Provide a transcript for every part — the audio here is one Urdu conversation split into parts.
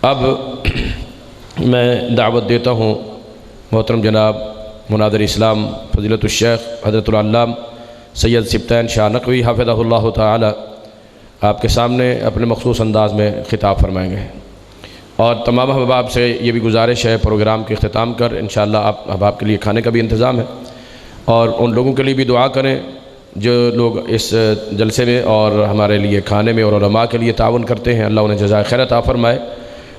اب میں دعوت دیتا ہوں محترم جناب مناظر اسلام فضیلت الشیخ حضرت العلامہ سید سبطین شاہ نقوی حافظہ اللہ تعالی آپ کے سامنے اپنے مخصوص انداز میں خطاب فرمائیں گے، اور تمام احباب سے یہ بھی گزارش ہے پروگرام کے اختتام کر انشاءاللہ آپ احباب کے لیے کھانے کا بھی انتظام ہے، اور ان لوگوں کے لیے بھی دعا کریں جو لوگ اس جلسے میں اور ہمارے لیے کھانے میں اور علماء کے لیے تعاون کرتے ہیں، اللہ انہیں جزائے خیر عطا فرمائے،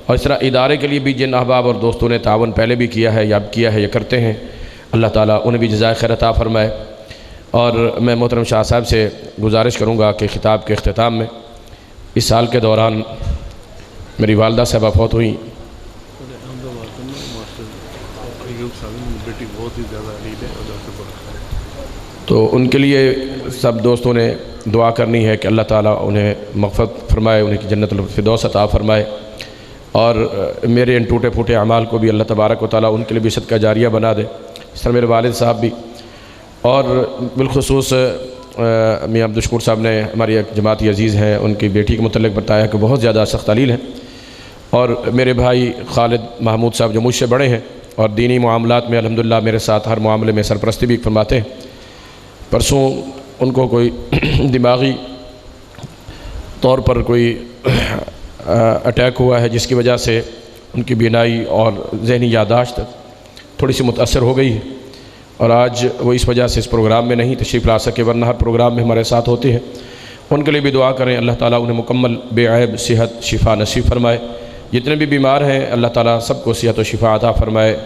اور اس طرح ادارے کے لیے بھی جن احباب اور دوستوں نے تعاون پہلے بھی کیا ہے یا اب کیا ہے یا کرتے ہیں، اللہ تعالیٰ انہیں بھی جزائے خیر عطا فرمائے۔ اور میں محترم شاہ صاحب سے گزارش کروں گا کہ خطاب کے اختتام میں اس سال کے دوران میری والدہ صاحبہ فوت ہوئیں، تو ان کے لیے سب دوستوں نے دعا کرنی ہے کہ اللہ تعالیٰ انہیں مغفرت فرمائے، انہیں کی جنت الفردوس عطا فرمائے، اور میرے ان ٹوٹے پھوٹے اعمال کو بھی اللہ تبارک و تعالیٰ ان کے لیے بھی صدقہ جاریہ بنا دے، اس طرح میرے والد صاحب بھی، اور بالخصوص میاں عبدالشکور صاحب نے ہماری ایک جماعتی عزیز ہیں، ان کی بیٹی کے متعلق بتایا کہ بہت زیادہ سخت علیل ہیں، اور میرے بھائی خالد محمود صاحب جو مجھ سے بڑے ہیں اور دینی معاملات میں الحمدللہ میرے ساتھ ہر معاملے میں سرپرستی بھی فرماتے ہیں، پرسوں ان کو کوئی دماغی طور پر کوئی اٹیک ہوا ہے جس کی وجہ سے ان کی بینائی اور ذہنی یادداشت تھوڑی سی متاثر ہو گئی ہے، اور آج وہ اس وجہ سے اس پروگرام میں نہیں تشریف لا سکے، ورنہ ہر پروگرام میں ہمارے ساتھ ہوتے ہیں۔ ان کے لیے بھی دعا کریں اللہ تعالیٰ انہیں مکمل بے عیب صحت شفا نصیب فرمائے، جتنے بھی بیمار ہیں اللہ تعالیٰ سب کو صحت و شفا عطا فرمائے۔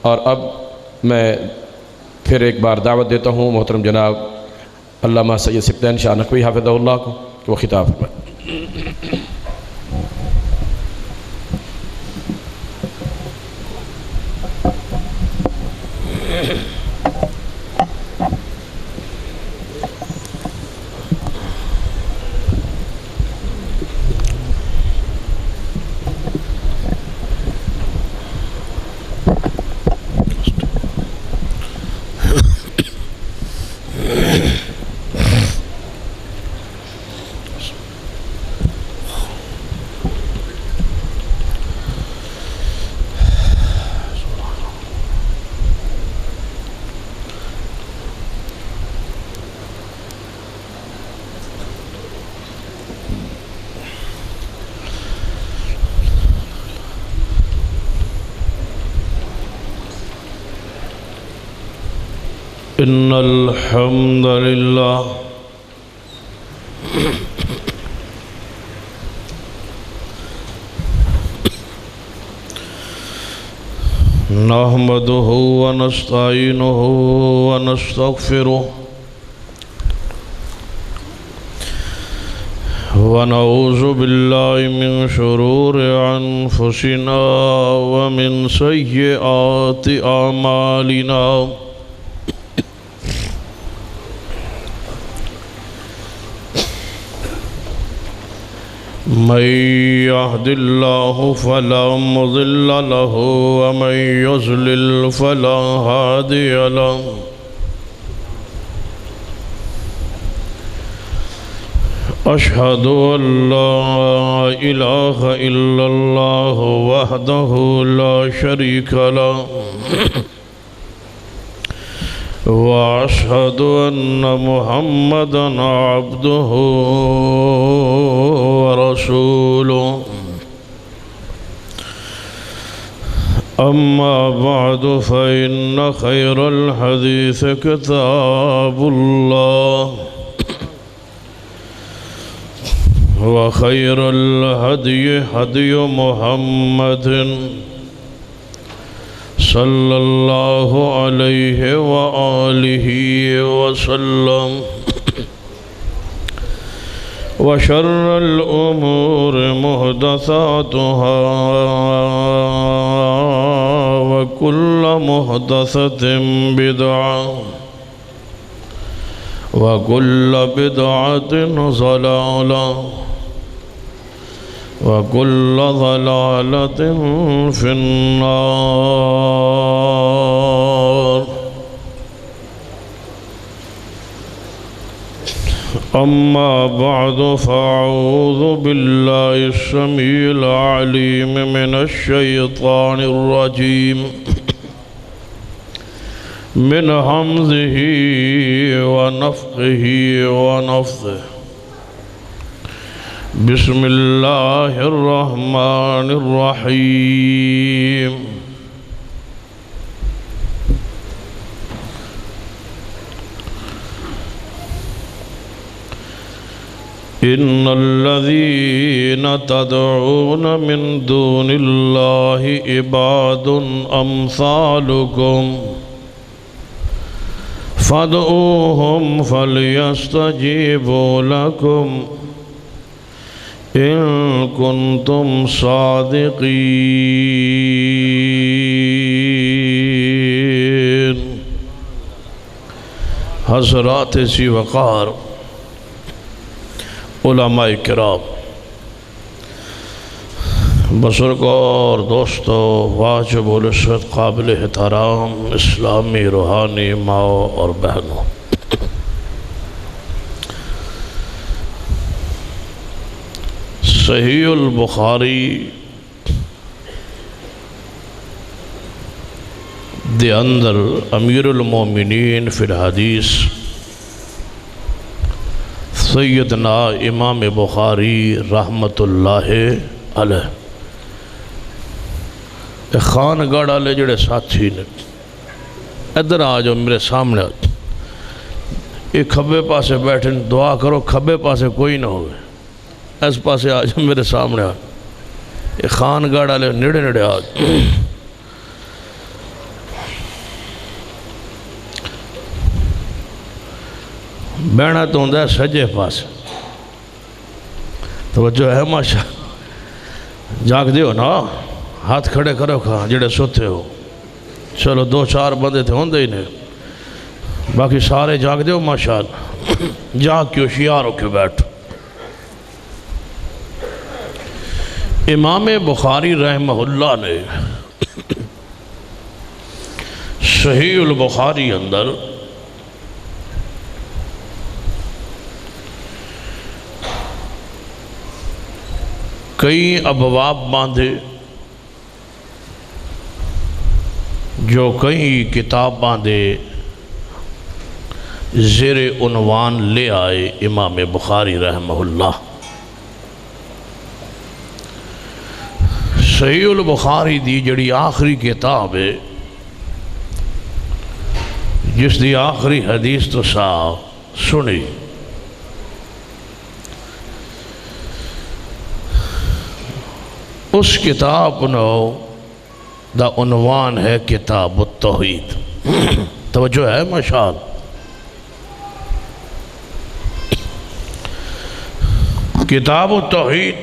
اور اب میں پھر ایک بار دعوت دیتا ہوں محترم جناب علامہ سید سبطین شاہ نقوی حافظہ اللہ کو کہ وہ خطاب فرمائے۔ ان الحمد للہ نحمده ونستعینه ونستغفره ونعوذ باللہ من شرور انفسنا ومن سیئات اعمالنا من يهد الله فلا مضل له ومن يضلل فلا هادي له أشهد أن لا إله إلا الله وحده لا شريك له وأشهد أن محمدًا عبده ورسوله أما بعد فإن خير الحديث كتاب الله وخير الهدي هدي محمد صلى الله عليه وآله وسلم وشر الأمور محدثاتها وكل محدثة بدعة وكل بدعة ضلالة وكل ضلالة في النار أما بعد فأعوذ بالله السميع العليم من الشيطان الرجيم من همزه ونفخه ونفثه بسم الله الرحمن الرحيم إن الذين تدعون من دون الله عباد أمثالكم فادعوهم فليستجيبوا لكم إن كنتم صادقين۔ حضرات سی وقار علماء کرام، بزرگوں دوستو، واجب العزت قابل احترام اسلامی روحانی ماؤں اور بہنوں، صحیح البخاری دے اندر امیر المومنین فی الحدیث سیدنا امام بخاری رحمت اللہ علیہ خان گڑھ والے جڑے ساتھی نے ادھر آ جاؤ میرے سامنے آ جاؤ، یہ کھبے پاسے بیٹھے دعا کرو کھبے پاسے کوئی نہ ہوئے، اس پاسے آ جاؤ میرے سامنے آ، یہ خان گڑھ والے نیڑے نیڑے آ جاؤ۔ بہنا تو ہوندہ ہے سجے پاس، توجہ ہے ماشاء، جاگ دیو نا، ہاتھ کھڑے کرو کھاں جڑے سوتے ہو، چلو دو چار بندے تھے ہوندے ہی نہیں، باقی سارے جاگ دیو ماشاءاللہ، جاگ کے ہوشیار ہو کے بیٹھ۔ امام بخاری رحمہ اللہ نے صحیح البخاری اندر کئی ابواب باندھے، جو کئی کتاب باندھے زیر عنوان لے آئے امام بخاری رحمہ اللہ۔ صحیح البخاری دی جڑی آخری کتاب ہے، جس دی آخری حدیث تو صاحب سنی، اس کتاب دا عنوان ہے کتاب التوحید۔ توجہ ہے ماشاءاللہ، کتاب التوحید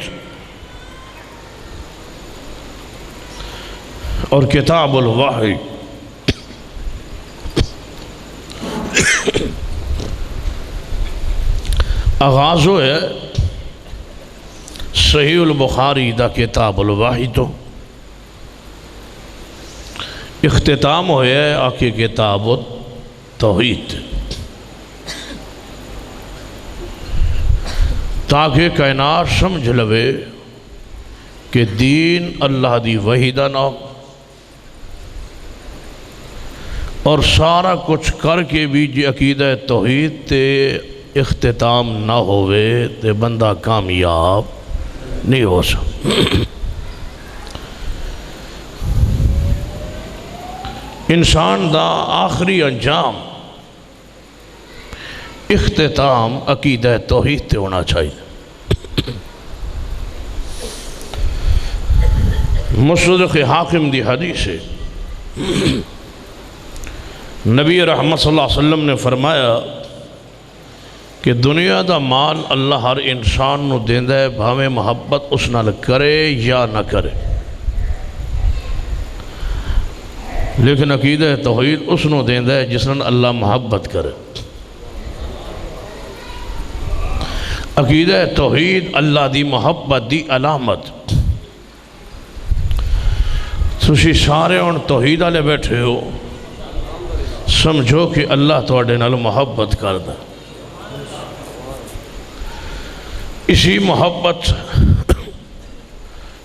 اور کتاب الوحی آغاز ہے صحیح البخاری دا کتاب الوحی تو اختتام ہویا ہے آکے کتاب التوحید، تاکہ کائنات سمجھ لوے کہ دین اللہ دی وحیدہ نہ، اور سارا کچھ کر کے بھی جی عقیدہ توحید تے اختتام نہ ہوئے تے بندہ کامیاب نہیں ہو سکتا۔ انسان دا آخری انجام اختتام عقیدہ توحید تے ہونا چاہیے۔ مصدق حاکم دی حدیث ہے، نبی رحمت صلی اللہ علیہ وسلم نے فرمایا کہ دنیا دا مال اللہ ہر انسان نو دیندہ ہے، بھاویں محبت اس نال کرے یا نہ کرے، لیکن عقیدہ توحید اس نو دیندہ ہے جس نال اللہ محبت کرے۔ عقیدہ توحید اللہ دی محبت دی علامت۔ تسی سارے ان توحید والے بیٹھے ہو، سمجھو کہ اللہ تواڈے نال محبت کردا۔ اسی محبت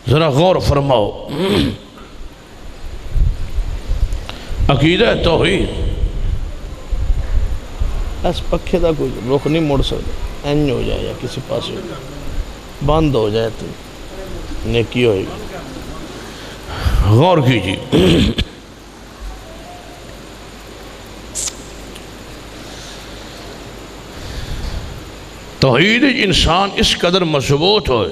ذرا غور فرماؤ، عقیدہ توحید اس پکھے دا کوئی رخ نہیں مڑ سکتا، این ہو جائے یا کسی پاس بند ہو جائے تو نیکی ہوئے گی۔ غور کیجیے، توحید انسان اس قدر مضبوط ہوئے،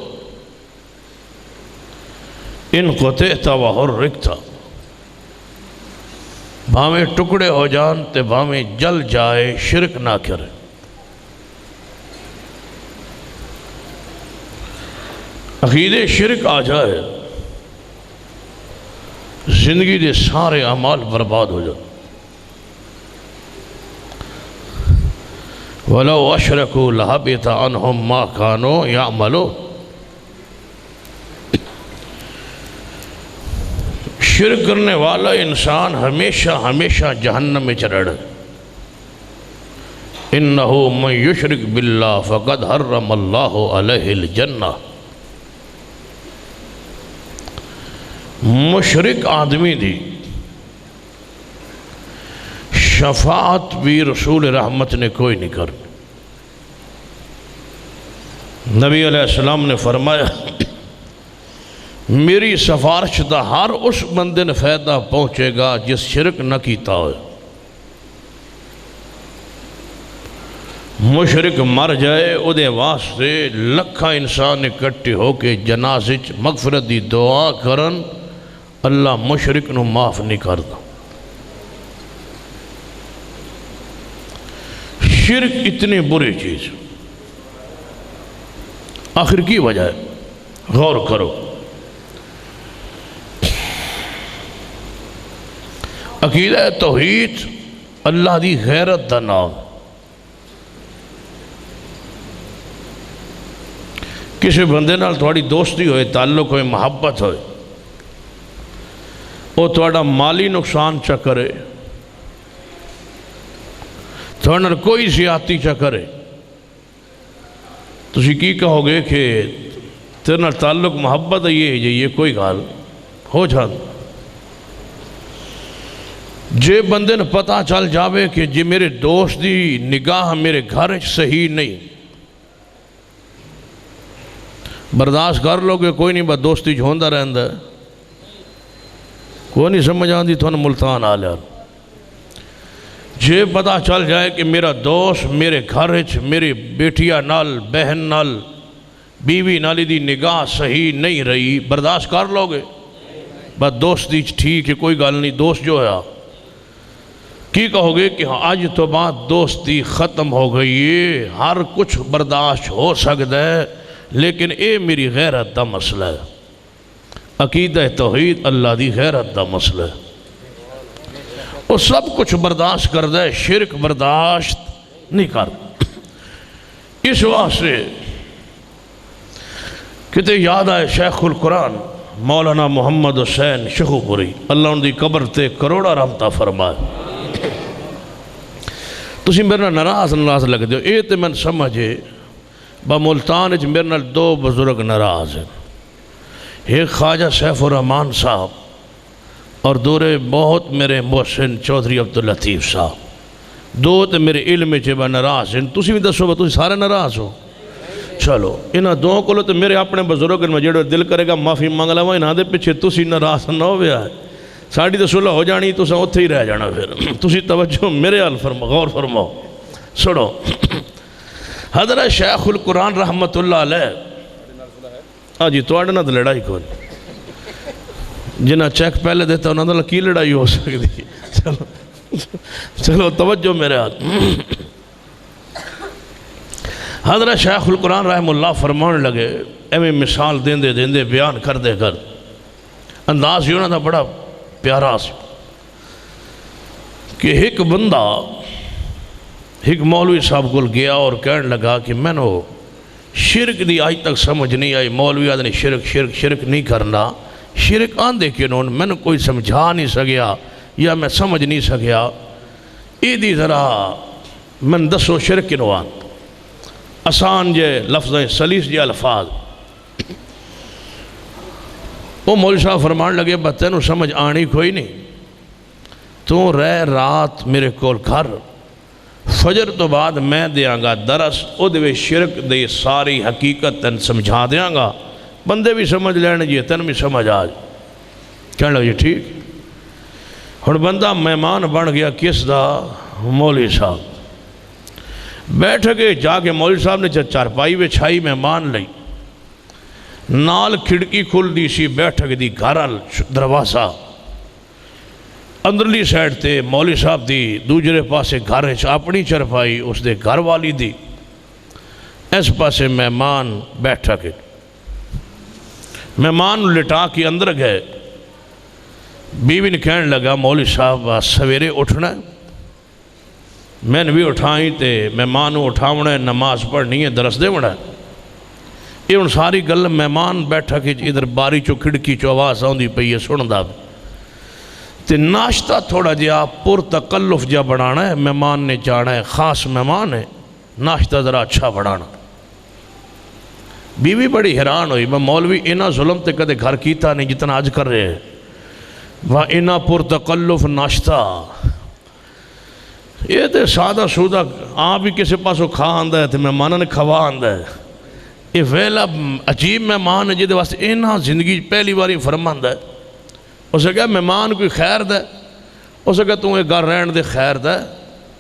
ان قطعتا و حرکتا، بھامیں ٹکڑے ہو جان تے بھامیں جل جائے، شرک نہ کرے۔ عقیدے شرک آ جائے، زندگی دے سارے اعمال برباد ہو جائے۔ وَلَوْ أَشْرَكُوا لَحَبِطَ عَنْهُمْ مَا كَانُوا يَعْمَلُونَ۔ شرک کرنے والا انسان ہمیشہ ہمیشہ جہنم میں چڑھے۔ إِنَّهُ مَنْ يُشْرِكْ بِاللَّهِ فَقَدْ حَرَّمَ اللَّهُ عَلَيْهِ الْجَنَّةَ۔ مشرک آدمی دی شفاعت بھی رسول رحمت نے کوئی نہیں کر۔ نبی علیہ السلام نے فرمایا میری سفارش دا ہر اس بندے نے فائدہ پہنچے گا جس شرک نہ کیتا ہوئے۔ مشرک مر جائے او دے واسطے لکھا انسان اکٹھے ہو کے جنازے مغفرت دی دعا کرن، اللہ مشرک نو معاف نہیں کرتا۔ شرک اتنی بری چیز، آخر کی وجہ ہے؟ غور کرو۔ عقیدہ توحید اللہ دی غیرت دا نام۔ کسی بندے نال تھوڑی دوستی ہوئے، تعلق ہوئے، محبت ہوئے، وہ تھوڑا مالی نقصان چا کرے، تھوڑا کوئی زیادتی چا کرے، تسی کی کہو گے کہ تیرے نال تعلق محبت ہے، یہ کوئی گال ہو جان۔ جے بندے نے پتہ چل جاوے کہ جی میرے دوست دی نگاہ میرے گھر صحیح نہیں، برداشت کر لو گے کوئی نہیں، بس دوستی جھوندا رہندا ہے، کوئی نہیں سمجھ آندی تو ملتان آ لیا۔ جے پتہ چل جائے کہ میرا دوست میرے گھر میری بیٹیا نال، بہن نال، بیوی نالی دی نگاہ صحیح نہیں رہی، برداشت کر لو گے؟ بس دوستی ٹھیک ہے، کوئی گل نہیں، دوست جو ہے کی کہو گے کہ آج تو بعد دوستی ختم ہو گئی ہے، ہر کچھ برداشت ہو سکتا ہے، لیکن اے میری غیرت دا مسئلہ ہے۔ عقیدہ توحید اللہ دی غیرت دا مسئلہ ہے، وہ سب کچھ برداشت کر دے، شرک برداشت نہیں کر۔ اس واسطے کتے یاد آئے شیخ القرآن مولانا محمد حسین شیخو پوری، اللہ ان دی قبر تے کروڑا رحمتہ فرمائے۔ تسی میرے ناراض لگ دیو، اے تے میں سمجھے با ملتان میرے نال دو بزرگ ناراض ہیں، ایک خواجہ سیف الرحمان صاحب اور دورے بہت میرے محسن چودھری عبداللطیف صاحب، دو تے میرے علم با ناراض ہیں۔ تسی بھی دسو با تسی سارے ناراض ہو؟ چلو انہاں دو کو لو تو میرے اپنے بزرگ میں جڑے دل کرے گا معافی مانگ لوا، انہاں دے پیچھے تسی ناراض نہ ہو گیا ہے، ساڑی تو صلح ہو جانی، تو سا اتھے ہی رہ جانا۔ پھر تسی توجہ میرے حال فرماؤ، غور فرماؤ، سنو۔ حضرت شیخ القرآن رحمت اللہ علیہ، جی تو آڑنا تو لڑائی کون جنہ چیک پہلے دیتا انہوں نے کی لڑائی ہو سکتی؟ چلو توجہ میرے ہاتھ۔ حضرت شیخ القرآن رحمہ اللہ فرمان لگے، ایمیں مثال دیندے دیندے بیان کر دے کر، انداز یوں تھا بڑا پیارا سی کہ ایک بندہ ایک مولوی صاحب کو گیا اور کہنے لگا کہ میں نے شرک دی آج تک سمجھ نہیں آئی، مولوی آدھنے شرک نہیں کرنا، شرک آندے کیوں میں نے کوئی سمجھا نہیں سکیا یا میں سمجھ نہیں سکیا، اے دی ذرا من دسو شرک کیوں آن۔ آسان جے لفظ سلیس جے الفاظ. وہ مولوی صاحب فرمان لگے بس تینوں سمجھ آنی کوئی نہیں، تو رہ رات میرے کول گھر، فجر تو بعد میں دیاں گا درس، او دے شرک دے ساری حقیقت تن سمجھا دیاں گا، بندے بھی سمجھ لینے جی تن بھی سمجھ آج. کہنے لگا جی ٹھیک. ہن بندہ مہمان بن گیا کس دا؟ مولوی صاحب. بیٹھ کے جا کے مولوی صاحب نے چارپائی بچھائی مہمان لئی، نال کھڑکی کھل دی سی، بیٹھک دی گھرال دروازہ اندرلی سائڈ تے مولوی صاحب دی، دوجرے پاسے گھر اپنی چرپائی اس دے گھر والی دی، اس پاسے مہمان بیٹھا کے. مہمان لٹا کے اندر گئے. بیوی نے کہنے لگا مولوی صاحب سویرے اٹھنا ہے. میں نے بھی اٹھائیں تے مہمان اٹھاونا ہے، نماز پڑھنی ہے، درس دے وڑا ہے. یہ ان ساری گل مہمان بیٹھا کے ادھر باری چو کھڑکی چو آواز آؤندی پئی ہے سندا بھی. تے ناشتہ تھوڑا جہا پر تکلف جا بنانا ہے، مہمان نے جانا ہے، خاص مہمان ہے، ناشتہ ذرا اچھا بنانا. بیوی بڑی حیران ہوئی، میں مولوی اینا ظلم تے کدے گھر کیتا نہیں جتنا آج کر رہے ہیں. وہ اینا پر تکلف ناشتہ، یہ تے سادہ سودہ آپ بھی کسی پاسوں کھا آندہ ہے تے مہمانہ نے کھوا آندہ ہے. یہ ویلا عجیب مہمان ہے جیدے واسطے اینا زندگی پہلی باری فرماندہ ہے. اسے کہا مہمان کوئی خیر دے، اسے کہا تم ایک گھر رہن دے خیر دے،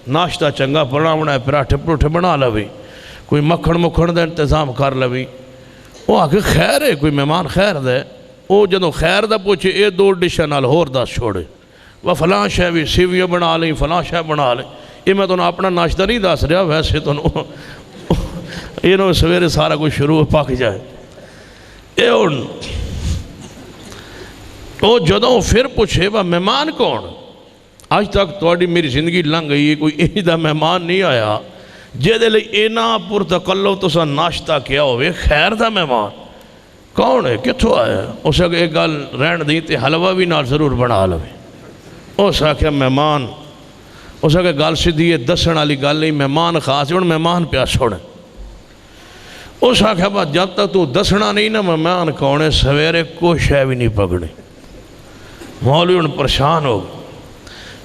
ناشتہ چنگا بناونا ہے، پراٹھے پروٹھے بنا لوی، کوئی مکھن مکھن دے انتظام کر لوی. وہ آکے خیر ہے کوئی مہمان خیر دے. وہ جدوں خیر دا پوچھے اے دو ڈشہ نال ہور دا چھوڑے، وہ فلاں شے بھی سیویاں بنا لیں، فلاں شے بنا لیں. یہ میں تو اپنا ناشتہ نہیں دس رہا، ویسے تو یہ سویرے سارا کچھ شروع پک جائے. وہ جدوں پھر پوچھے وہ مہمان کون؟ آج تک توڑی میری زندگی لنگ گئی ہے، کوئی ایدہ مہمان نہیں آیا جیدے لئے اینا پر تکلف تو سا ناشتہ کیا ہوئے. خیر دا مہمان کون ہے؟ کتھو آیا؟ اسے کہ ایک گل رہن دیتے حلوہ بھی نال ضرور بنا لوے. اسے کہ مہمان، اسے کہ گل سی دیئے دسن علی گل نہیں، مہمان خاص ہے، مہمان پیا چھوڑیں. اسے کہ بات جب تک تو دسنا نہیں نا مہمان کون ہے، سویرے کوئی شے بھی نہیں پکڑی. مولوی ان پریشان ہو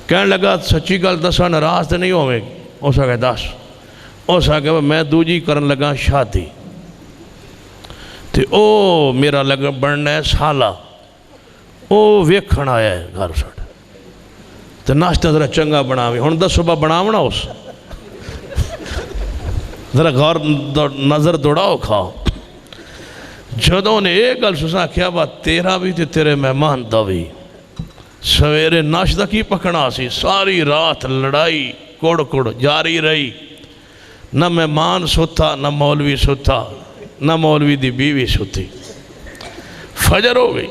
کہنے لگا سچی گل دسا ناراض تے نہیں ہوئے گی؟ اسے کہ دس. اسے کہ میں دوجی کرن لگا شادی تے او میرا لگا بڑھنا ہے سالہ، او ویکھن آیا ہے گھر ساڑھے تے ناشتہ ذرا چنگا بناوی. ہن دس صبح بناونا اس ذرا غور نظر دوڑاؤ کھاؤ. جدوں نے ایک گل سسا کیا بات تیرا بھی تے تیرے مہمان دا بھی. سویرے ناشتہ کی پکڑا سی، ساری رات لڑائی کوڑ کوڑ جاری رہی. نہ مہمان سوتا، نہ مولوی سوتا، نہ مولوی دی بیوی سوتی. فجر ہو گئی.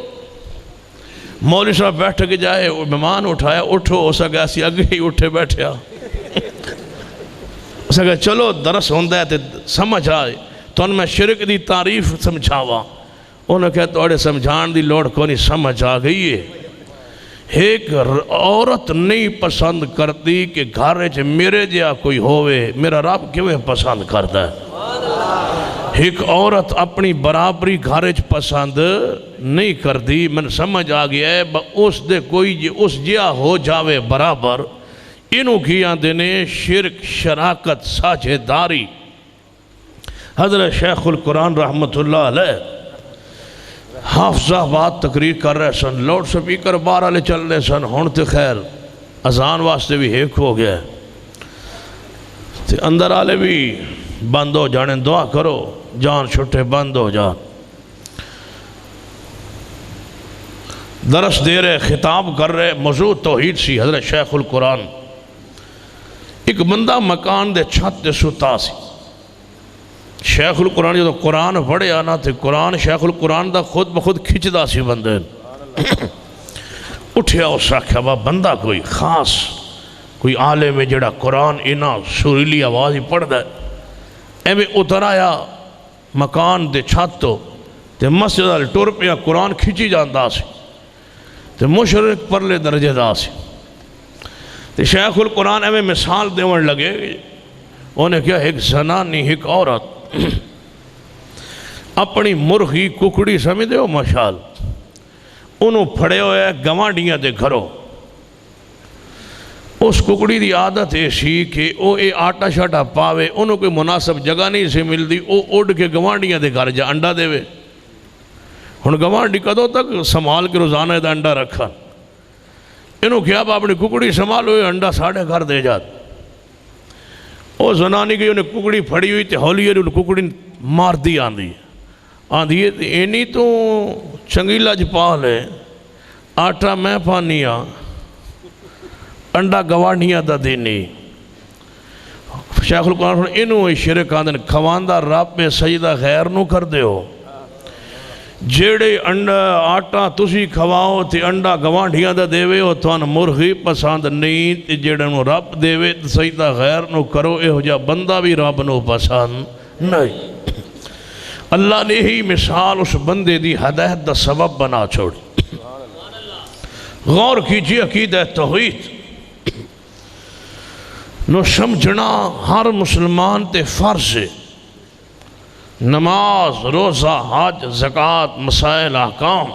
مولوی صاحب بیٹھ کے جائے، مہمان اٹھایا، اٹھو. اسا کہ اسی اگے ہی اٹھے بیٹھیا. اسا کہ چلو درس ہوندہ ہے تے سمجھ آئے تو ان میں شرک دی تعریف سمجھاوا. انہوں نے کہا توڑے سمجھان دی لوڑ کو نہیں، سمجھ آ گئی ہے. ایک عورت نہیں پسند کرتی کہ گھر میرے جیا کوئی ہوئے، میرا رب کیویں پسند کرتا ہے. ایک عورت اپنی برابری گھر پسند نہیں کرتی. من سمجھ آ گیا ہے اس دے کوئی اس جیا ہو جاوے برابر. انہوں کی آندے نے شرک، شراکت، ساجھے داری. حضرت شیخ القرآن رحمت اللہ علیہ حافظہ بات تقریر کر رہے سن، لاؤڈ سپیکر باہر والے چل رہے سن. ہون تے خیر اذان واسطے بھی ایک ہو گیا تے اندر والے بھی بند ہو جانے. دعا کرو جان چھٹے بند ہو جان. درس دے رہے، خطاب کر رہے، موضوع توحید سی. حضرت شیخ القرآن ایک بندہ مکان دے چھت دے ستا سی. شیخ القرآن جو قرآن پڑھے آنا تھے، قرآن شیخ القرآن دا خود بخود کھچ دا سی بندے. اٹھیا اس آکھیا با بندہ کوئی خاص کوئی عالم جڑا قرآن اینا سریلی آواز ہی پڑھ دے. ایویں اتر آیا مکان دے چھت تو تے مسجد آل ٹور پیا قرآن کھچی جاندہ سی تے مشرک پرلے درجے دا سی. تے شیخ القرآن ایویں مثال دیون لگے. انہیں کیا ایک زنانی ایک عورت اپنی مرغی ککڑی سمجھ ہو مشال انہوں پھڑے ہوئے گوانڈیاں دے گھروں اس ککڑی دی عادت ایسی کہ وہ اے آٹا شاٹا پاوے انہوں کوئی مناسب جگہ نہیں سے مل دی وہ اڑ کے گوانڈیاں دے گھر جا انڈا دے وے ہن گوانڈی کدوں تک سنبھال کے روزانہ دا انڈا رکھا انہوں کیا آپ اپنی ککڑی سنبھالو یہ انڈا ساڑھے گھر دے جات وہ زنانی کی انہیں ککڑی پھڑی ہوئی تھی ہولی ہے انہیں ککڑی مار دی آندھی ہے اینی تو چنگیلا جپا لے آٹا میں پانیا انڈا گوانڈیاں دا دینی شیخ القرآن انہوں شرک آندھن کھواندہ رب میں سجدہ غیر نو کر دے ہو جیڑے انڈا آٹا تسی کھواؤ تے انڈا گوانڈیاں دا دیوے ہو تو مرغی پسند نہیں تے جیڑے نو رب دیوے تے سجدہ غیر نو کرو اے ہو جا بندہ بھی رب نو پسند نہیں اللہ نے ہی مثال اس بندے دی ہدایت دا سبب بنا چھوڑی غور کیجئے عقیدہ توحید نو سمجھنا ہر مسلمان تے فرض ہے نماز روزہ حج زکوٰۃ مسائل احکام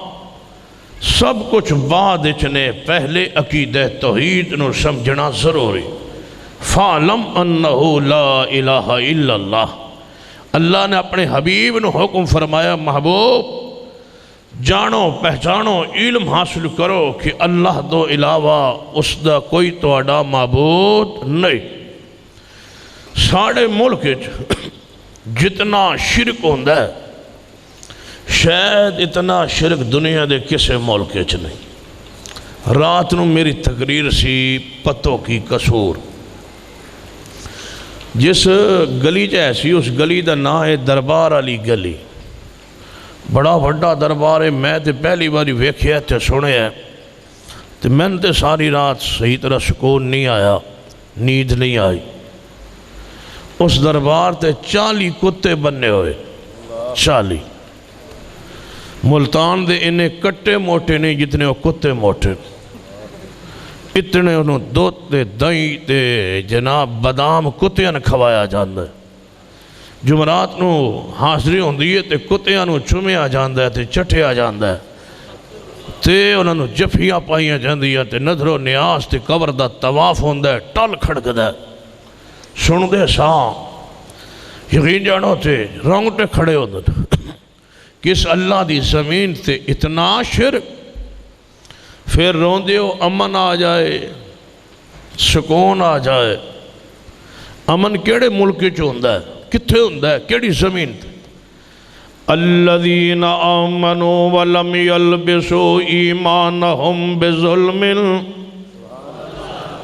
سب کچھ بعد اچنے پہلے عقیدہ توحید نو سمجھنا ضروری فَعْلَمْ أَنَّهُ لَا إِلَهَ إِلَّا اللَّهِ اللہ نے اپنے حبیب نو حکم فرمایا محبوب جانو پہچانو علم حاصل کرو کہ اللہ دو علاوہ اس دا کوئی توڑا معبود نہیں ساڑھے ملک جتنا شرک ہوندہ ہے شاید اتنا شرک دنیا دے کسے ملک نہیں رات نو میری تقریر سی پتوں کی قصور جس گلی ایسی اس گلی دا نا ہے دربار علی گلی بڑا بڑا دربار ہے میں تے پہلی باری ویکھیا تے سنے ہے تے میں تے ساری رات صحیح طرح سکون نہیں آیا نیند نہیں آئی اس دربار تے 40 کتے بننے ہوئے 40 ملتان دے انہیں کٹے موٹے نہیں جتنے وہ کتے موٹے اتنے انہوں دوت دے دائیں تے جناب بادام کتیاں نے کھوایا جاندہ ہے جمعرات نو حاضری ہوندی ہے تے کتیاں نو چومیا جاندہ ہے تے چٹیا جاندہ ہے تے انہوں نے جفیاں پائیاں جاندی ہے تے نظر و نیاز تے قبر دا طواف ہوندہ ہے ٹل کھڑک دا ہے سن دے ساں یقین جانو تے رونگٹے کھڑے ہوندے کس اللہ دی زمین تے اتنا شرک پھر روندے ہو امن آ جائے سکون آ جائے امن کیڑے ملک چو ہوندہ ہے کتھے ہوندہ ہے کیڑی زمین تے الذین آمنوا ولم یلبسوا ایمانہم بظلم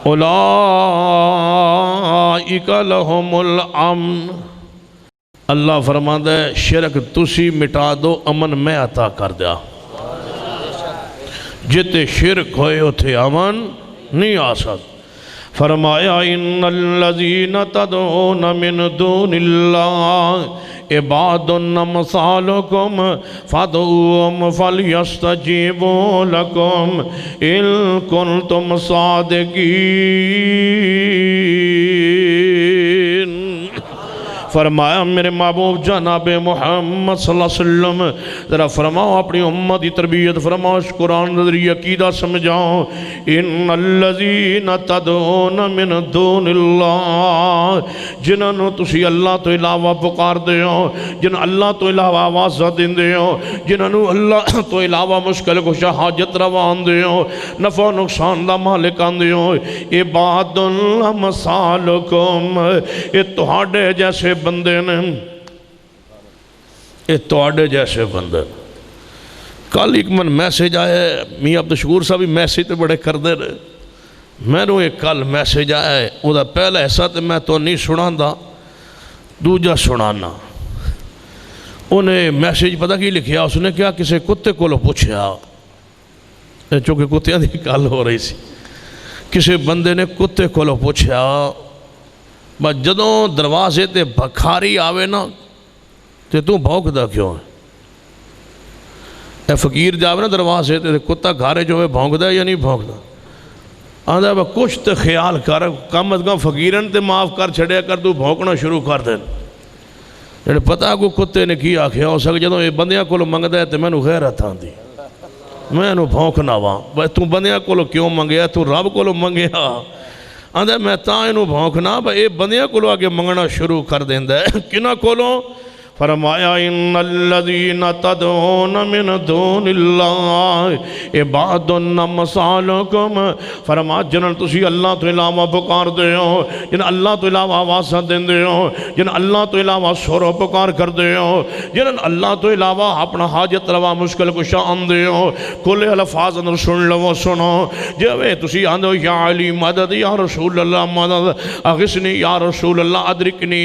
اولئک لہم الامن اللہ فرماتا ہے شرک تسی مٹا دو امن میں عطا کر دیا جتے شرک ہوئے ہوتے امن نہیں آسد فرمایا ان الذین تدعون من دون اللہ عباد امثالکم فادعوهم فلیستجیبوا لکم ان کنتم صادقین فرمایا میرے محبوب جناب محمد صلی اللہ علیہ وسلم ذرا فرماؤ اپنی امت کی تربیت فرماؤ اس قرآن ذریعے عقیدہ سمجھاؤ ان الذین تدعون من دون اللہ جنہوں تسی اللہ تو علاوہ پکار دے ہو جن اللہ تو علاوہ آوازہ دیں دے ہو جنہوں اللہ تو علاوہ مشکل کو حاجت روان دے ہو نفع و نقصان دا مالک آن دے ہو عباد امثالکم یہ تہاڈے جیسے بندے نے یہ توڑے جیسے بندے کل ایک من میسیج آیا ہے میاں عبدالشکور صاحب میسیج تے بڑے کر دے رہے میں نے ایک کل میسیج آیا ہے وہ دا پہلا ایسا تے میں تو نہیں سنان دا دوجہ سنانا انہیں میسیج پتہ کی لکھیا اس نے کیا کسے کتے کو لو پوچھیا چونکہ کتیاں دی کال ہو رہی سی کسے بندے نے کتے کو لو پوچھیا بس جدوں دروازے تے بکھاری آوے نا تے تو بھوک دا کیوں ہے اے فقیر جاوے نا دروازے تے کتا گھارے جو ہے بھونک دا یا نہیں بھونک دا آندھا با کچھ تے خیال کر کم از کم فقیرن تے معاف کر چھڑیا کر تو بھونکنا شروع کر دیں جڑے پتہ کو کتے نے کی آکھیا ہو سکے جدوں یہ بندیاں کولو منگدا ہے تے مینوں غیرت آندی میں انہوں بھونکنا وا تو بندیاں کولو کیوں منگیا تو رب کولو منگیا آندھا میں تاں انہوں بھونکنا اے بندیاں کولو آگے منگنا شروع کر دیندہ ہے کنہ کولو فرمایا ان الذین تدعون من دون اللہ عباد امثالکم فرمایا جنہاں تسی اللہ تو علاوہ پکار دے ہو جنہاں اللہ تو علاوہ آوازہ دیں دے ہو جنہاں اللہ تو علاوہ سورو پکار کر دے ہو جنہاں اللہ تو علاوہ اپنا حاجت روا مشکل کو شان دے ہو کل الفاظ اندر سن لو سنو جوے تسی آندھو یا علی مدد یا رسول اللہ مدد اغسنی یا رسول اللہ ادرکنی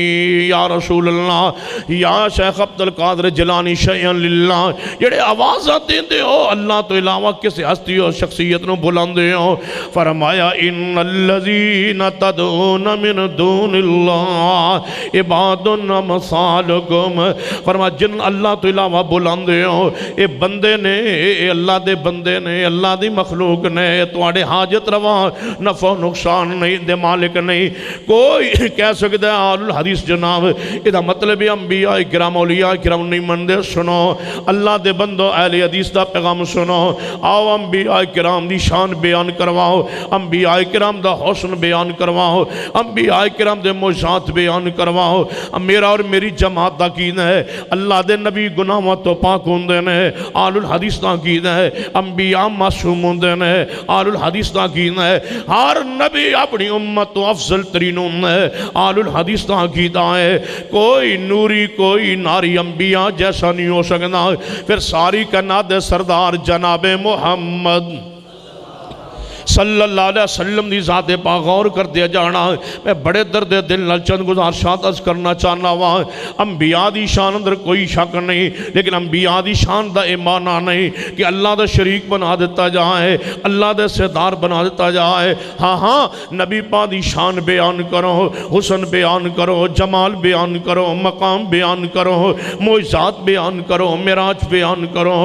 یا رسول اللہ یا شیخ عبدالقادر جلانی شیئن للہ جڑے آوازہ دیں دے ہو اللہ تو علاوہ کسی ہستی اور شخصیت نو بلند دے ہو فرمایا ان الذین تدعون من دون اللہ عباد امثالکم فرمایا جن اللہ تو علاوہ بلند دے ہو اے بندے نے اے اللہ دے بندے نے اللہ دی مخلوق نے تواڈے حاجت روا نفع و نقصان نہیں دے مالک نہیں کوئی کہہ سکتا ہے آل الحدیث جناب ادھا مطلب انبیاء کرام اولیاء کرام نہیں مندے سنو اللہ دے بندو اہل حدیث دا پیغام سنو آؤ انبیاء کرام دی شان بیان کرواؤ انبیاء کرام دا حسن بیان کرواؤ انبیاء کرام دے معجزات بیان کرواؤ میرا اور میری جماعت دا عقیدہ ہے اللہ دے نبی گناہوں تو پاک ہوندے نے آل الحدیث دا عقیدہ ہے انبیاء معصوم ہوندے نے آل الحدیث دا عقیدہ ہے ہر نبی اپنی امت تو افضل ترین ہے آل الحدیث دا عقیدہ ہے کوئی نوری کوئی ناری انبیاء جیسا نہیں ہو سکتا پھر ساری کناد سردار جناب محمد صلی اللہ علیہ وسلم دی ذات پاک غور کر دیا جانا میں بڑے درد دل نال چند گزارشات عرض کرنا چاہنا ہوا انبیاء دی شان اندر کوئی شک نہیں لیکن انبیاء دی شان دا ایمانہ نہیں کہ اللہ دا شریک بنا دیتا جائے اللہ دا سردار بنا دیتا جائے ہاں نبی پاک دی شان بیان کرو حسن بیان کرو جمال بیان کرو مقام بیان کرو معجزات بیان کرو معراج بیان کرو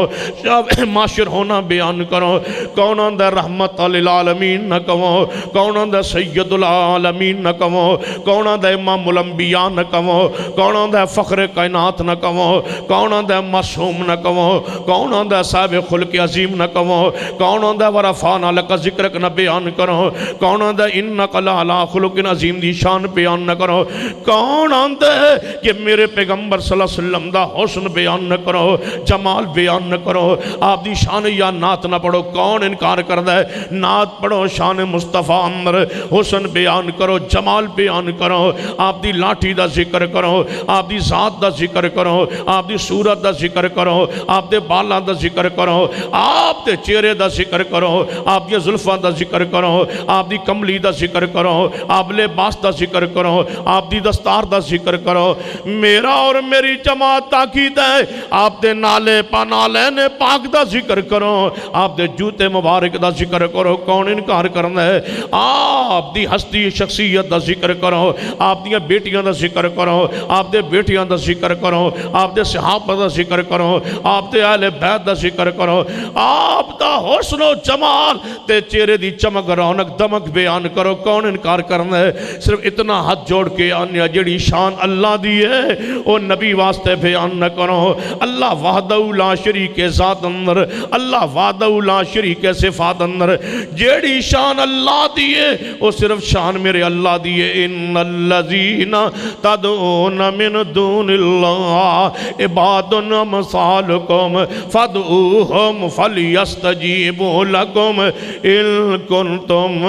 معاشر ہونا بیان کرو کون اندر رحمت العالمین نہ کہو کون اندر سید العالمین نہ کہو کون اندر امام الانبیاء نہ کہو کون اندر فخر کائنات نہ کہو کون اندر معصوم نہ کہو کون اندر صاحب خلق عظیم نہ کہو کون اندر ورفعنا لک ذکرک نہ بیان کرو کون اندر انک لعلی خلق عظیم دی شان بیان نہ کرو کون اندر کہ میرے پیغمبر صلی اللہ علیہ وسلم دا حسن بیان نہ کرو جمال بیان نہ کرو آپ دی شان یا نعت نہ پڑھو کون انکار کردہ ہے نعت پڑھو شان مصطفیٰ اندر حسن بیان کرو جمال بیان کرو آپ دی لاٹھی دا ذکر کرو آپ دی ذات دا ذکر کرو آپ دی صورت دا ذکر کرو آپ دے بالا دا ذکر کرو آپ دے چہرے دا ذکر کرو آپ دی زلفہ دا ذکر کرو آپ دی کملی دا ذکر کرو آپ لباس دا ذکر کرو آپ دی دستار دا ذکر کرو میرا اور میری جماعت تاکید ہے آپ دے نالے پانالین پاک دا ذکر کرو آپ دے جوتے مبارک دا ذکر کرو کون انکار کرنا ہے آپ دی ہستی شخصیت دا ذکر کرو آپ دیا بیٹیاں دا ذکر کرو آپ دے بیٹیاں دا ذکر کرو آپ دے صحابہ دا ذکر کرو آپ دے اہل بیت دا ذکر کرو آپ دا حسن و جمال تے چہرے دی چمک رونق دمک بیان کرو کون انکار کرنا ہے صرف اتنا ہاتھ جوڑ کے آنیا جڑی شان اللہ دی ہے وہ نبی واسطے بیان نہ کرو اللہ وحدہ لا شریک ذات اندر اللہ وحدہ لا شریک صفات اندر جیڑی شان اللہ دیئے وہ صرف شان میرے اللہ دیئے ان الذین تدعون من دون اللہ عباد امثالکم فادعوہم فلیستجیبوا لکم ان کنتم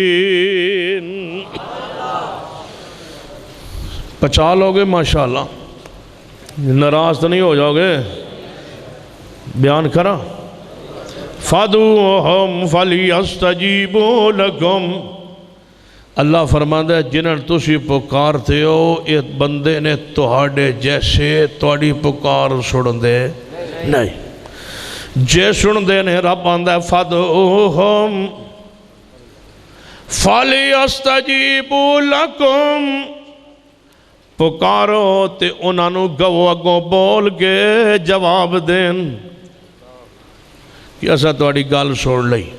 صادقین پچا لوگے ماشاءاللہ ناراض تو نہیں ہو جاؤ گے بیان کرا فَدُوهُمْ فَلْيَسْتَجِيبُوا لَكُمْ اللہ فرماندہ ہے جنہاں تسی پکارتے ہو ایک بندے نے تہاڑے جیسے تہاڑی پکار سن دے نہیں جے سن دے نے رب آندہ ہے فَدُوهُمْ فَلْيَسْتَجِيبُوا لَكُمْ پکارو تے انہوں گو اگوں بول کے جواب دین کہ ایسا توڑی گال سوڑ لئی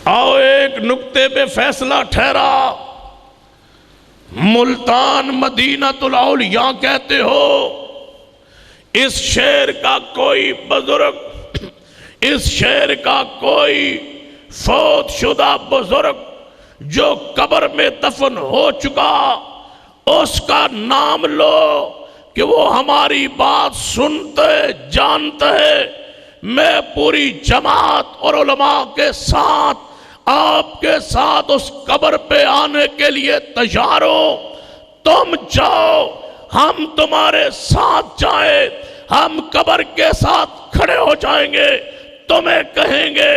آؤ ایک نکتے پہ فیصلہ ٹھہرا ملتان مدینۃ الاولیاء کہتے ہو، اس شہر کا کوئی بزرگ، اس شہر کا کوئی فوت شدہ بزرگ جو قبر میں دفن ہو چکا، اس کا نام لو کہ وہ ہماری بات سنتے جانتے ہیں۔ میں پوری جماعت اور علماء کے ساتھ آپ کے ساتھ اس قبر پہ آنے کے لیے تیار ہوں۔ تم جاؤ، ہم تمہارے ساتھ جائیں، ہم قبر کے ساتھ کھڑے ہو جائیں گے، تمہیں کہیں گے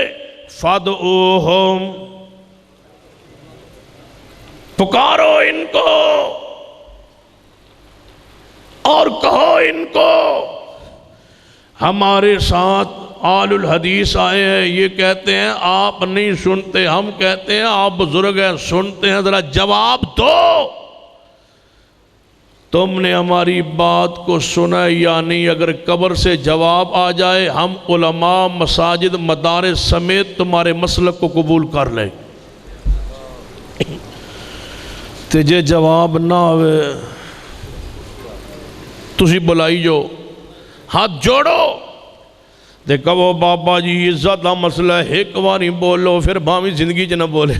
فَادْعُوهُمْ، پکارو ان کو اور کہو ان کو۔ ہمارے ساتھ آل الحدیث آئے ہیں، یہ کہتے ہیں آپ نہیں سنتے، ہم کہتے ہیں آپ بزرگ ہیں سنتے ہیں، ذرا جواب دو، تم نے ہماری بات کو سنا یا نہیں؟ اگر قبر سے جواب آ جائے، ہم علماء مساجد مدارس سمیت تمہارے مسلک کو قبول کر لیں۔ تجھے جواب نہ ہوئے تسی بلائی جو ہاتھ جوڑو تے کہو بابا جی عزت دا مسئلہ ہے، ایک واری بولو پھر بھاویں زندگی چ نہ بولے،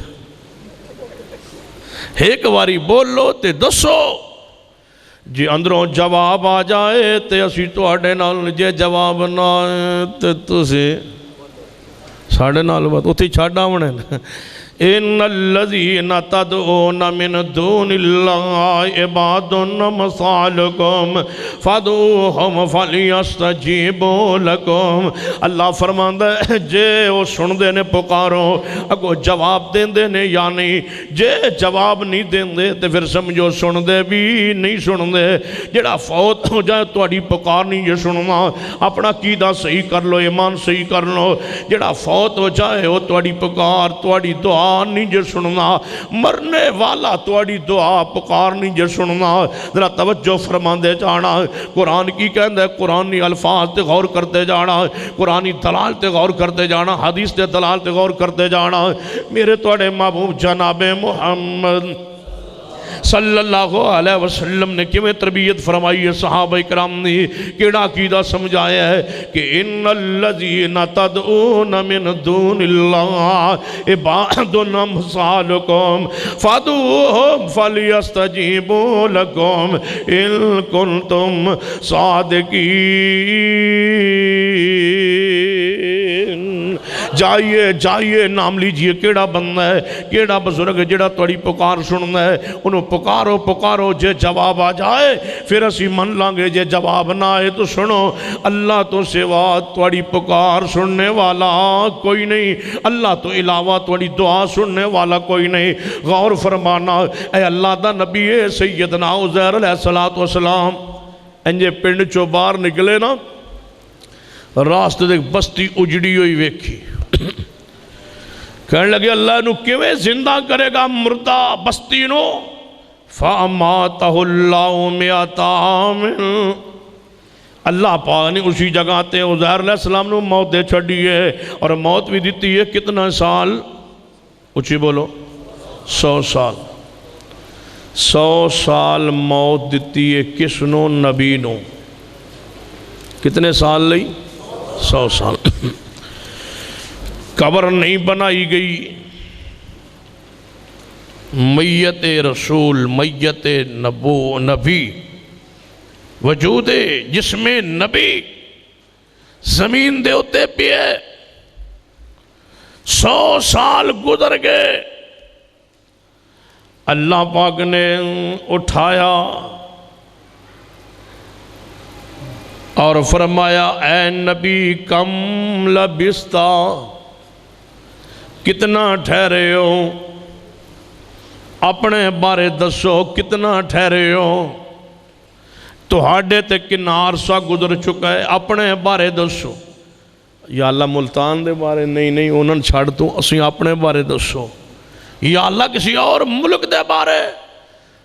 ایک واری بولو تے دسو، جی اندروں جواب آ جائے تے اسی تواڈے نال، جے جواب نہ آئے تے تسی ساڈے نال بات اتھی چھڈ آونے۔ ان الذین تدعون من دون اللہ عباد امثالکم فادعوہم فلیستجیبوا لکم۔ اللہ فرماندا ہے جے وہ سن دے نے پکارو، اگو جواب دین دے نے یا نہیں، جے جواب نہیں دین دے تے پھر سمجھو سن دے بھی نہیں سن دے۔ جڑا فوت ہو جائے تواڈی پکار نہیں جے سننا، اپنا عقیدہ صحیح کر لو، ایمان صحیح کر لو۔ جڑا فوت ہو جائے وہ تواڈی پکار تواڈی دعا نہیں جے سننا، مرنے والا تواڈی دعا پکار نہیں جے سننا۔ ذرا توجہ فرماندے جانا، قرآن کی کہندہ ہے، قرآنی الفاظ تے غور کرتے جانا، قرآنی دلال تے غور کرتے جانا، حدیث تے دلال تے غور کرتے جانا۔ میرے تواڈے محبوب جناب محمد صلی اللہ علیہ وسلم نے کیویں تربیت فرمائی ہے، صحابہ کرام نے کیڑا عقیدہ سمجھایا ہے کہ ان الذین تدعون من دون اللہ عباد امثالکم فادعوہم فلیستجیبوا لکم ان کنتم صادقین۔ جائیے جائیے نام لیجئے، کیڑا بندہ ہے، کیڑا بزرگ ہے جڑا تواڈی پکار سننا ہے، انہوں پکارو پکارو، جے جواب آ جائے پھر اسی من لانگے، جے جواب نہ آئے تو سنو، اللہ تو سوا تواڈی پکار سننے والا کوئی نہیں، اللہ تو علاوہ تواڈی دعا سننے والا کوئی نہیں۔ غور فرمانا، اے اللہ دا نبی سیدنا عزیر علیہ السلام انجے پنڈ چو باہر نکلے نا، راست دیکھ بستی اجڑی ہوئی ویکھی، کہنے لگے اللہ نو کیویں زندہ کرے گا مردہ بستی نو؟ فَأَمَاتَهُ اللَّهُ مِئَةَ عَامٍ، اللہ پاک نے اسی جگہ تے عزیر علیہ السلام نو موت دے چھڑی ہے، اور موت بھی دیتی ہے کتنا سال؟ اچھی بولو 100 سال۔ 100 سال موت دیتی ہے کس نو؟ نبی نو۔ کتنے سال لئی؟ 100 سال۔ قبر نہیں بنائی گئی، میت رسول، میت نبی، وجود جسم نبی زمین دے اتے پیے، 100 سال گزر گئے، اللہ پاک نے اٹھایا اور فرمایا اے نبی کم لبستا، کتنا ٹھہرے ہو؟ اپنے بارے دسو کتنا ٹھہرے ہو؟ تہاڈے تے کنار سا گزر چکا ہے، اپنے بارے دسو۔ یا اللہ ملتان دے بارے نہیں انہوں چھڑ تو اسی اپنے بارے دسو۔ یا اللہ کسی اور ملک دے بارے؟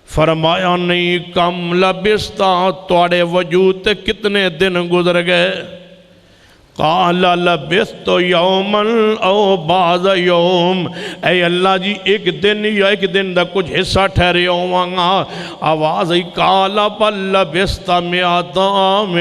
فرمایا نہیں، کم لبستا، تواڈے وجود تے کتنے دن گزر گئے؟ قال لبثت یومن او بعض یوم، اے اللہ جی ایک دن یا ایک دن دا کچھ حصہ ٹھہرے ہوواں گا۔ آواز ہی قال بل لبثت مئات عام،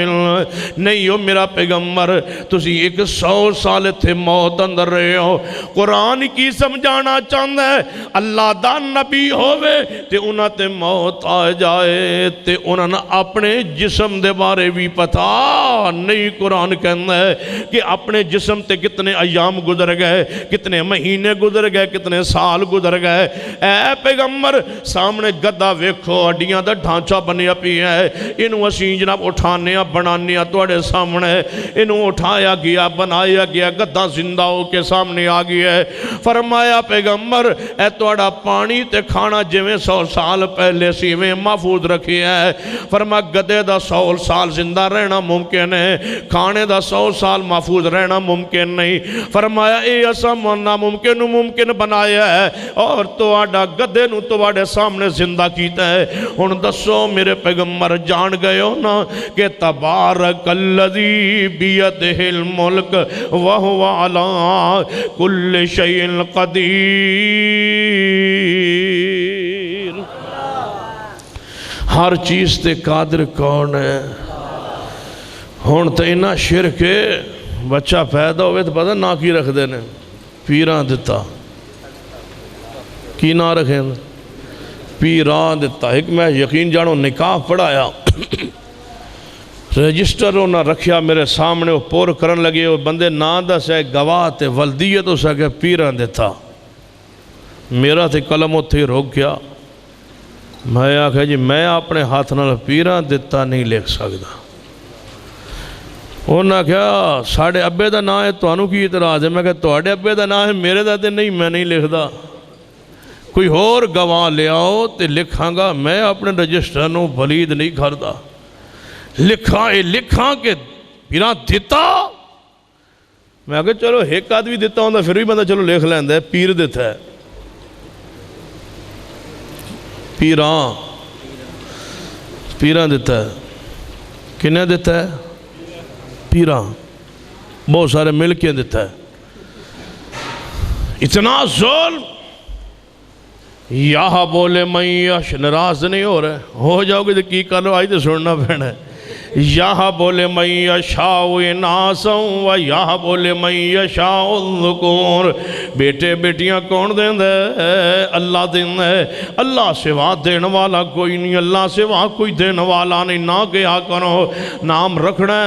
نہیں ہو میرا پیغمبر تسی 100 سال تھے موت اندر رہے ہو۔ قرآن کی سمجھانا چاہتا ہے اللہ دا نبی ہوئے تے انہاں تے موت آ جائے تے انہاں نے اپنے جسم دے بارے بھی پتا نہیں۔ قرآن کہنا ہے کہ اپنے جسم تے کتنے ایام گزر گئے، کتنے مہینے گزر گئے، کتنے سال گزر گئے۔ اے پیغمبر سامنے گدہ ویکھو، ہڈیاں دا ڈھانچہ بنیا پی ہے، انہوں اسی جناب اٹھانیا بنانیا توڑے سامنے، انہوں اٹھایا گیا بنایا گیا، گدہ زندہ ہو کے سامنے آ گیا ہے۔ فرمایا پیغمبر اے توڑا پانی تے کھانا جویں 100 سال پہلے سیویں محفوظ رکھی ہے۔ فرمایا گدے دا 100 سال زندہ رہنا ممکن ہے، کھانے دا 100 سال محفوظ رہنا ممکن نہیں۔ فرمایا اے اسا ناممکن ممکن بنایا ہے اور توڑا گدے نو توڑے سامنے زندہ کیتا ہے۔ ہن دسو میرے پیغمبر جان گئے ہو نا کہ تبارک الذی بیدہ الملک وہو علی کل شیء قدیر، ہر چیز تے قادر کون ہے۔ ہون تے انہا شرک ہے، بچہ پیدا ہوئے تو پتہ نہ کی رکھ دینے پیران دیتا، کی نہ رکھیں پیران دیتا۔ ایک میں یقین جانو نکاح پڑھایا، رجسٹر نہ رکھیا میرے سامنے، وہ پور کرن لگے، وہ بندے نا دس ہے گواہ تے ولدیت ہو سکے پیران دیتا۔ میرا تے قلم اتھے روک گیا، میں آکھا جی میں اپنے ہاتھ نال پیران دیتا نہیں لکھ سکتا۔ انہوں نے کہا ساڑھے ابے دا نا ہے تو انہوں کی اعتراض ہے، میں کہا توڑے ابے دا نا ہے میرے دا تے نہیں، میں نہیں لکھ دا، کوئی اور گواہ لے آؤ تے لکھاں گا، میں اپنے رجسٹر نو بلید نہیں کھردا۔ لکھاں کہ پیران دیتا، میں کہا چلو ایک آدمی دیتا ہوں پھر بھی بندہ چلو لکھ لیندہ ہے، پیر دیتا ہے، پیران دیتا ہے، کنہیں دیتا ہے؟ پیران بہت سارے مل کے دیتا ہے۔ اتنا ظلم، یہاں بولے میں یش نراز نہیں ہو رہے، ہو جاؤ گے تو کی کرو آئی تو سننا پہنے۔ یہاں بولے میں یشاؤ اناسوں و یہاں بولے میں یشاؤ الذکور، بیٹے بیٹیاں کون دیں دے؟ اللہ دیں دے، اللہ سوا دین والا کوئی نہیں، اللہ سوا کوئی دین والا نہیں۔ نہ کیا کرو نام رکھنا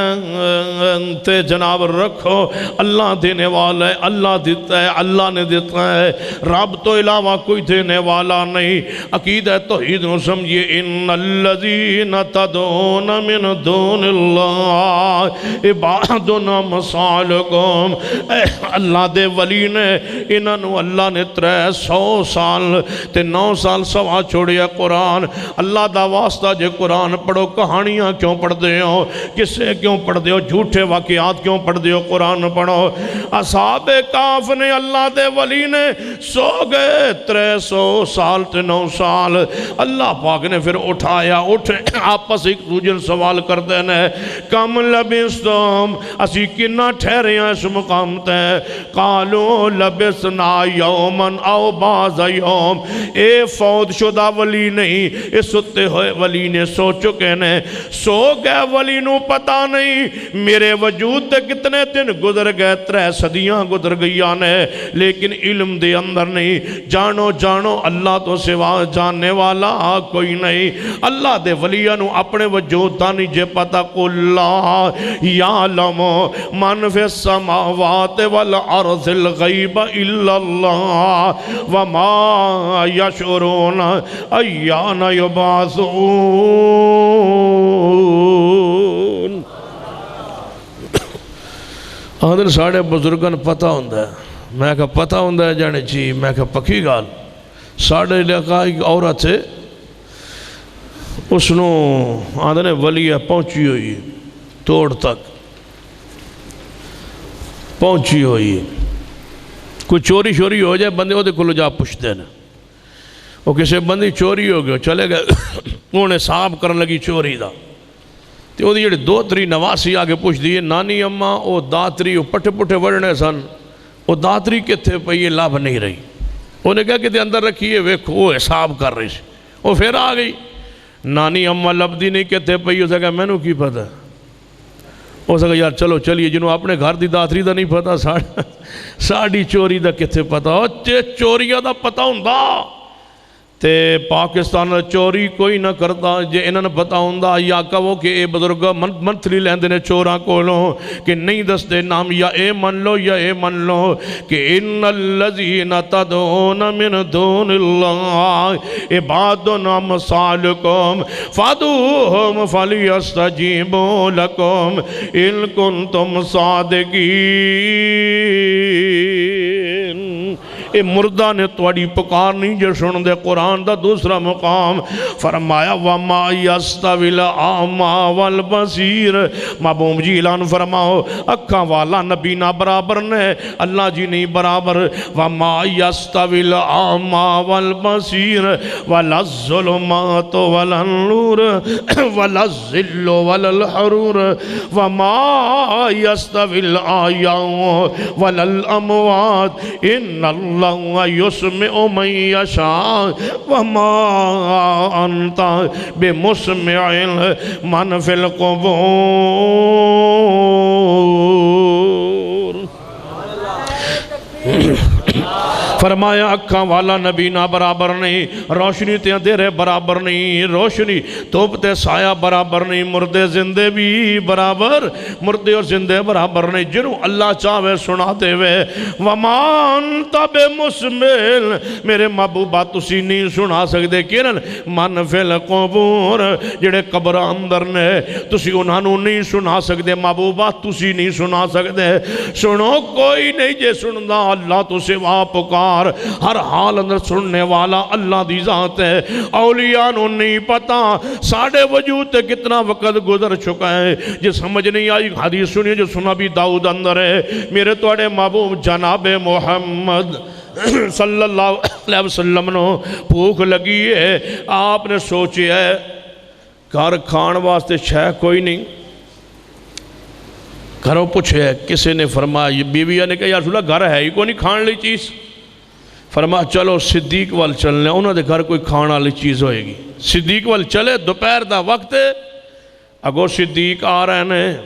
تے جناب رکھو، اللہ دینے والا ہے، اللہ دیتا ہے، اللہ نے دیتا ہے، رب تو علاوہ کوئی دینے والا نہیں۔ عقیدہ توحید نو سمجھئے، ان الذین تدعون من دون اللہ عبادنا مصالکم، اے اللہ دے ولی نے انہوں اللہ نے 300 سال تے 9 سال سوا چھوڑیا قرآن۔ اللہ دا واسطہ جے قرآن پڑھو، کہانیاں کیوں پڑھ دے ہو، کسے کیوں پڑھ دے ہو، جھوٹے واقعات کیوں پڑھ دے ہو، قرآن پڑھو۔ اصحاب کہف نے اللہ دے ولی نے سو گئے 300 سال تے 9 سال، اللہ پاک نے پھر اٹھایا، اٹھے آپس ایک دوجن سوال کر دینے، کم لبستم اسی کنا ٹھہرے ہیں اس مقام تے؟ قالو لبسنا یومن او بعض یوم، اے فوت شدہ ولی نہیں، اے ستے ہوئے ولی نے سو چکے نے، سو گئے ولی نو پتا نہیں میرے وجود تے کتنے دن گزر گئے، 3 صدیاں گزر گئیاں نے، لیکن علم دے اندر نہیں۔ جانو جانو اللہ تو سوا جاننے والا کوئی نہیں۔ اللہ دے ولیاں نو اپنے وجود دا نہیں جے پتا، قُلْ لَا يَعْلَمُ مَنْ فِي السَّمَاوَاتِ وَالْأَرْضِ الْغَيْبَ إِلَّا اللَّهُ وَمَا يَشْعُرُونَ أَيَّانَ يُبْعَثُونَ۔ آدھر ساڑھے بزرگن پتہ ہوندہ ہے، میں کہا پتہ ہوندہ ہے جانے چی، میں کہا پکی گال۔ ساڑھے لکھا ایک عورت ہے، اس نو آدھنے ولی پہنچی ہوئی توڑ تک پہنچی ہوئی، کوئی چوری شوری ہو جائے بندے وہ کلو جا پوچھ دینا، وہ کسی بندی چوری ہو گیا چلے گئے انہیں صاحب کرنے لگی چوری دا، تو وہ جڑے دو تری نواسی آگے پوچھ دیئے نانی اماں او داتری پٹھے پٹھے وڑنے سن وہ داتری کتھے پہ یہ لاب نہیں رہی انہیں کہا کہ اندر رکھیے ویکھو وہ حساب کر رہی سی وہ پھر آ گئی نانی اماں لبدی نہیں کہتے پہ اسے کہا میں نو کی پتہ اس نے کہا یار چلو چلیے جنہوں اپنے گھر دی داتری دا نہیں پتہ ساڑی چوری دا کتھے پتہ چوریاں دا پتہ ہوں دا تے پاکستان چوری کوئی نہ کرتا جے انہوں نے پتا ہوں یا کہو کہ اے بزرگ منتھلی لیندے نے چوراں کولوں کہ نہیں دستے نام یا اے من لو کہ ان الذین تدعون من دون اللہ عباد امثالکم فادعوہم فلیستجیبوا لکم ان کنتم صادقین اے مردہ نے توڑی پکار نہیں جو سن دے قرآن دا دوسرا مقام فرمایا وَمَا يَسْتَوِي الْأَعْمَى وَالْبَصِيرُ محبوب جی اعلان فرماؤ اکھاں والا نبی نہ برابر نے اللہ جی نہیں برابر وَمَا يَسْتَوِي الْأَعْمَى وَالْبَصِيرُ وَلَا الظُّلُمَاتُ وَلَا النُّورُ وَلَا الظِّلُّ وَلَا الْحَرُورُ وَمَا يَسْتَوِي الْأَحْيَاءُ وَلَا الْأَمْوَاتُ إِنَّ اللَّهَ يسمع من يشاء وما أنت بمسمع من في القبور فرمایا اکھاں والا نبی نہ برابر نہیں روشنی تے اندھیرے برابر نہیں روشنی توپ تے سایہ برابر نہیں مردے زندے بھی برابر مردے اور زندے برابر نہیں جنہوں اللہ چاہوے سناتے ہوئے وَمَا أَنْتَ بِمُسْمِلْ میرے محبوبہ تسی نہیں سنا سکتے کینن من فی القبور جڑے قبر اندر نے تسی انہوں نہیں سنا سکتے محبوبہ تسی نہیں سنا سکتے سنو کوئی نہیں جے سندا اللہ تو سوا پکار ہر حال اندر سننے والا اللہ دی ذات ہے اولیاء نو نہیں پتا ساڑھے وجود تے کتنا وقت گزر چکا ہے جو سمجھ نہیں آئی حدیث سنیے جو سنا بھی داؤد اندر ہے میرے توڑے محبوب جناب محمد صلی اللہ علیہ وسلم نو بھوک لگی ہے آپ نے سوچی ہے گھر کھان واسطے شے کوئی نہیں گھروں پوچھے کسی نے فرمایا بیویہ نے کہا یا رسول اللہ گھر ہے ہی کوئی نہیں کھان لی چیز فرمایا چلو صدیق وال چلنے انہوں نے گھر کوئی کھانا لی چیز ہوئے گی صدیق وال چلے دوپہر دا وقت اگو صدیق آ رہے ہیں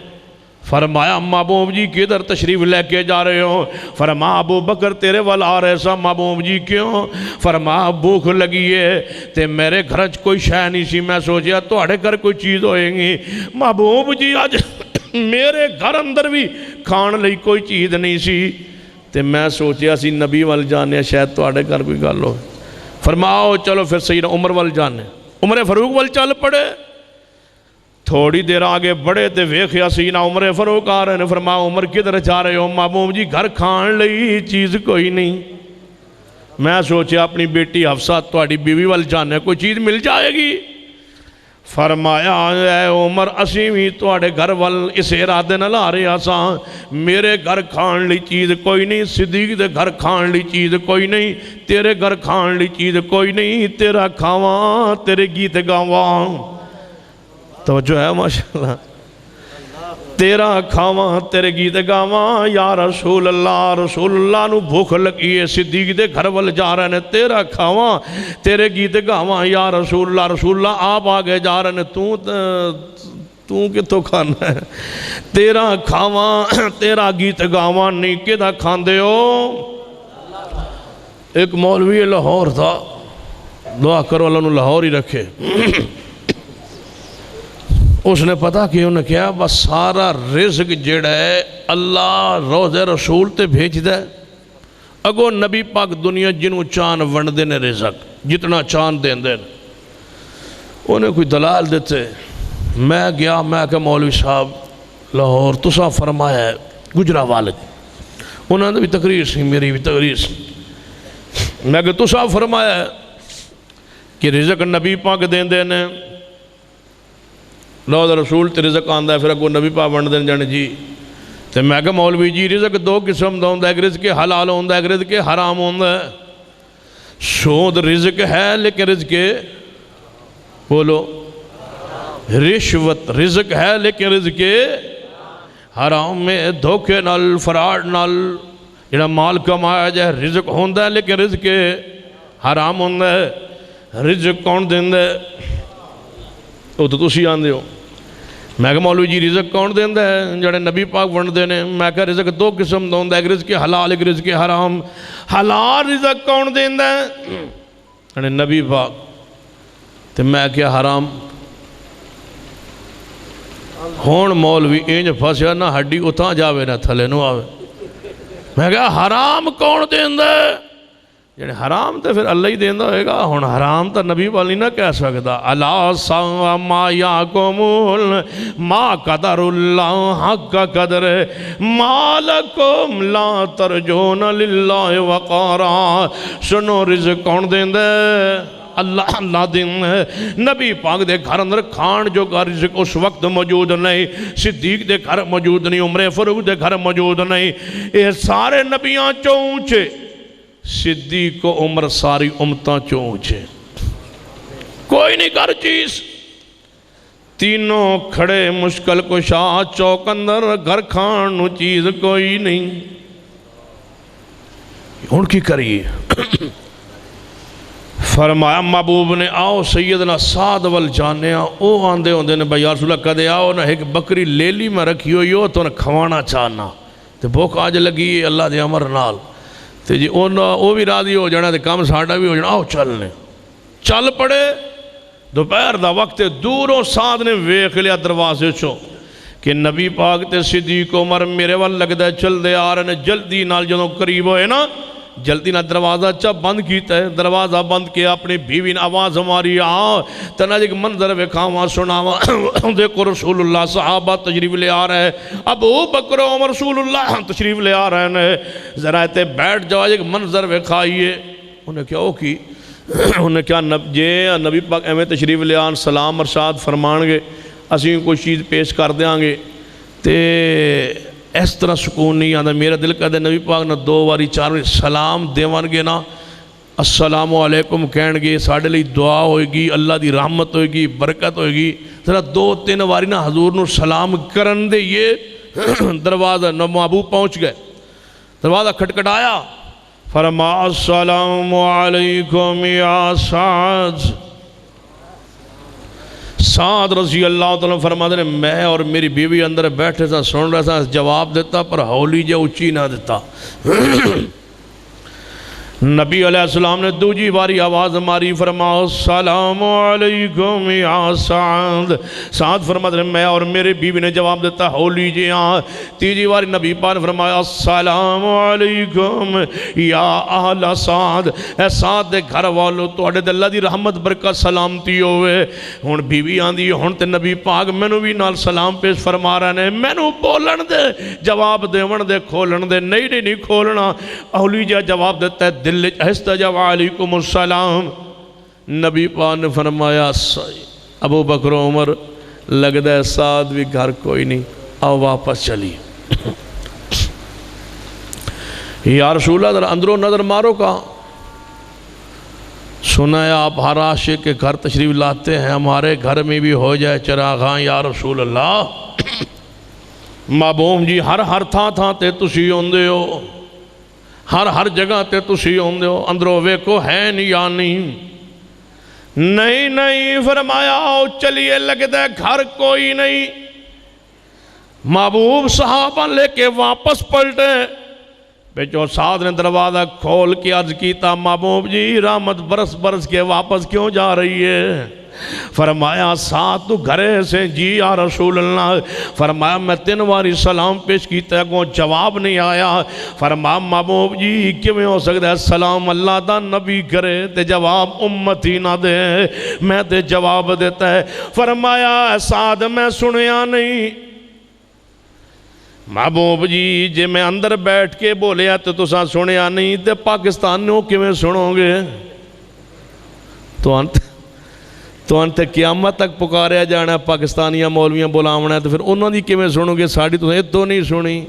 فرمایا محبوب جی کدھر تشریف لے کے جا رہے ہو فرمایا ابو بکر تیرے وال آ رہے سا محبوب جی کیوں فرمایا بھوک لگی ہے تے میرے گھر کوئی شے نہیں سی میں سوچیا توڑے گھر کوئی چیز ہوئیں گی محبوب جی آج میرے گھر اندر بھی کھان لئی کوئی چیز نہیں سی تے میں سوچیا سی نبی وال جانے شاید توڑے گھر کوئی گل ہو فرماؤ چلو پھر سیدنا عمر وال جانے عمر فاروق وال چل پڑے تھوڑی دیر آگے بڑے تے ویکھیا سیدنا عمر فاروق آ رہے نے فرمایا عمر کدھر جا رہے ہو محبوب جی گھر کھان لئی چیز کوئی نہیں میں سوچیا اپنی بیٹی حفصہ توڑی بیوی وال جانے کوئی چیز مل جائے گی فرمایا اے عمر اسیں بھی توڑے گھر وال اس ارادے نہ لا رہے آساں میرے گھر کھان لی چیز کوئی نہیں صدیق دے گھر کھان لی چیز کوئی نہیں تیرے گھر کھان لی چیز کوئی نہیں تیرا کھاواں تیرے گیت گاواں توجہ ہے ماشاءاللہ تیرا کھاواں تیرے گیت گاواں یا رسول اللہ نو بھوک لگی ہے صدیق دے گھر وال جا رہے ہیں تیرا کھاواں تیرے گیت گاواں یا رسول اللہ آپ آگے جا رہے ہیں تو کتوں کھانا ہے تیرا کھاواں تیرا گیت گاواں نہیں کدھا کھان دے ہو ایک مولوی لاہور تھا دعا کرو اللہ نو لاہور ہی رکھے اس نے پتا کہ انہیں کیا بس سارا رزق جڑا ہے اللہ روز رسول تے بھیج دے اگو نبی پاک دنیا جنہوں چاند ونڈ دینے رزق جتنا چاند دین دین انہیں کوئی دلال دیتے میں گیا میں کہ مولوی صاحب لاہور تسا فرمایا ہے گجرا والد انہوں نے بھی تقریر سی میری بھی تقریر سی میں کہ تسا فرمایا ہے کہ رزق نبی پاک دین دینے روز رسول تے رزق آندہ ہے پھر اگو نبی پاک ونڈ دین جانے جی تے میں کہ مولوی جی رزق دو قسم دا ہوندہ ہے ایک رزق حلال ہوندہ ہے ایک رزق حرام ہوندہ ہے سود رزق ہے لیکن رزق بولو رشوت رزق ہے لیکن رزق حرام میں دھوکے نال فراڈ نال جڑا مال کمایا جائے رزق ہوندہ ہے لیکن رزق حرام ہوندہ ہے۔ رزق کون دیندہ ہے؟ وہ تو تسی آندے ہو۔ میں کہا مولوی جی رزق کون دیندہ ہے؟ جڑے نبی پاک ونڈ دینے۔ میں کہا رزق دو قسم دوندہ ہے، ایک رزق حلال ایک رزق حرام۔ حلال رزق کون دیندہ ہے؟ جڑے نبی پاک۔ تو میں کہا حرام ہون مولوی اینج پھاسیا نہ ہڈی اتھاں جاوے نہ تھلے نو آوے۔ میں کہا حرام کون دیندہ ہے؟ یعنی حرام تو پھر اللہ ہی دیندہ ہوئے گا، ہون حرام تو نبی والی نہ کہہ سکتا۔ اللہ سا ما یاکمون ما قدر اللہ حق قدر ما لکم لا ترجون للہ وقارا۔ سنو رزق کون دیندہ ہے؟ اللہ دن ہے۔ نبی پاک دے گھر اندر کھان جو کا رزق اس وقت موجود نہیں، صدیق دے گھر موجود نہیں، عمر فاروق دے گھر موجود نہیں۔ یہ سارے نبیاں چونچے، صدیق و عمر ساری امتاں چونچے، کوئی نہیں کر چیز۔ تینوں کھڑے مشکل کشا چوک اندر گھر کھان نو چیز کوئی نہیں۔ ان کی کریے فرمایا محبوب نے آؤ سیدنا سعد وال جانے او آندے ہوندے نے بھائی یا رسول اللہ کدے آؤ نہ ایک بکری لیلی میں رکھی ہوئی ہو تو نہ کھوانا چاہنا تے بھوک آج لگی ہے اللہ دے امر نال تے جی او بھی راضی ہو جانا تے کام ساڑھا بھی ہو جانا آؤ چلنے چل پڑے۔ دوپہر دا وقت دوروں سعد نے ویکھ لیا دروازے چوں کہ نبی پاک تے صدیق عمر میرے وال لگ دے چل دے آ رہے نے۔ جلدی نال جدوں قریب ہوئے نا جلدی نہ دروازہ چا بند کیتا ہے، دروازہ بند کیا اپنی بیوی نے آواز ہماری تنہا ایک منظر وکھاواں سناواں دیکھو رسول اللہ صحابہ تشریف لے آ رہے ابو بکر عمر رسول اللہ تشریف لے آ رہے ہیں ذرا تے بیٹھ جاؤ ایک منظر وکھائیے۔ انہیں کیا ہو کی انہیں کیا نبی پاک ایمیں تشریف لے آن سلام ارشاد فرمان گے اسی کوئی چیز پیش کر دیاں گے تے اس طرح سکون نہیں آتا۔ میرا دل کہتا ہے نبی پاک نہ دو واری چار واری سلام دیوان گے نا السلام علیکم کہن گے ساڑھے لئی دعا ہوئے گی اللہ دی رحمت ہوئے گی برکت ہوئے گی ذرا دو تین واری نا حضور نو سلام کرن دے یہ دروازہ محبوب پہنچ گئے دروازہ کھٹکھٹایا فرما السلام علیکم یا سعد۔ سعد رضی اللہ تعالیٰ فرماتے ہیں میں اور میری بیوی اندر بیٹھے تھا سن رہا تھا جواب دیتا پر ہولی جا اچھی نہ دیتا۔ نبی علیہ السلام نے دوجی باری آواز ماری فرماؤ السلام علیکم یا سعد۔ سعد فرماتے ہیں میں اور میرے بیوی نے جواب دیتا ہولی جی ہاں۔ تیجی باری نبی پاک نے فرمایا السلام علیکم یا اہل سعد۔ اے سعد دے گھر والو توڑے دے اللہ دی رحمت برکت سلامتی ہوئے۔ ہون بیوی آندھی ہون تے نبی پاک مینو بھی نال سلام پیش فرما رہے ہیں مینو بولن دے جواب دے ون دے کھولن دے نہیں کھولنا۔ ہولی جا جواب دیتا ہے دل استجاب علیکم السلام۔ نبی پاک نے فرمایا ابو بکر عمر لگتا ہے سعد بھی گھر کوئی نہیں آؤ واپس چلی۔ یا رسول اللہ اندروں نظر مارو کا سنا ہے آپ ہر عاشق کے گھر تشریف لاتے ہیں ہمارے گھر میں بھی ہو جائے چراغاں یا رسول اللہ۔ محبوب جی ہر تھا تے تسی ہوندے ہو ہر جگہ تے تسی ہوندے ہو اندروں ویکو ہے نہیں یا نہیں فرمایا آؤ چلیے لگتا ہے گھر کوئی نہیں۔ محبوب صحابہ لے کے واپس پلٹے بیچو سعد نے دروازہ کھول کے عرض کیتا محبوب جی رحمت برس کے واپس کیوں جا رہی ہے؟ فرمایا سعد تو گھرے سے جی یا رسول اللہ۔ فرمایا میں تین واری سلام پیش کیتا ہے کوئی جواب نہیں آیا۔ فرمایا محبوب جی کیوں ہو سکتا ہے سلام اللہ دا نبی کرے تے جواب امتی نہ دے میں تے جواب دیتا ہے۔ فرمایا سعد میں سنیا نہیں۔ محبوب جی جے میں اندر بیٹھ کے بولیا تو تساں سنیا نہیں تے پاکستانیوں کیویں سنو گے؟ تو انتے قیامت تک پکاریا جانا پاکستانیاں مولویاں بلاونا ہے تو پھر انہوں نے کیویں سنو گے ساڑھی تو ادھو نہیں سنی۔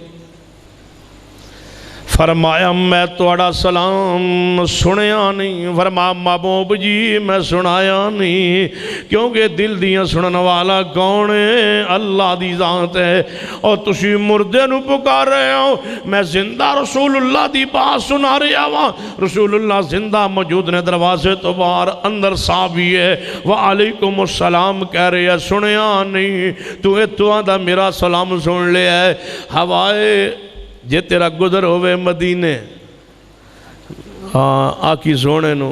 فرمایا میں توڑا سلام سنیا نہیں، فرمایا محبوب جی میں سنایا نہیں، کیونکہ دل دیاں سنن والا کون ہے؟ اللہ دی ذات ہے، اور تسی مردے نو پکار رہے ہو، میں زندہ رسول اللہ دی بات سنا رہا ہوں، رسول اللہ زندہ موجود نے، دروازے تو باہر اندر صحابی ہے، وعلیکم السلام کہہ رہے ہیں، سنیا نہیں، تو اتوان دا میرا سلام سن لے ہے، ہوائے جے تیرا گزر ہوئے مدینے، آکی سونے نو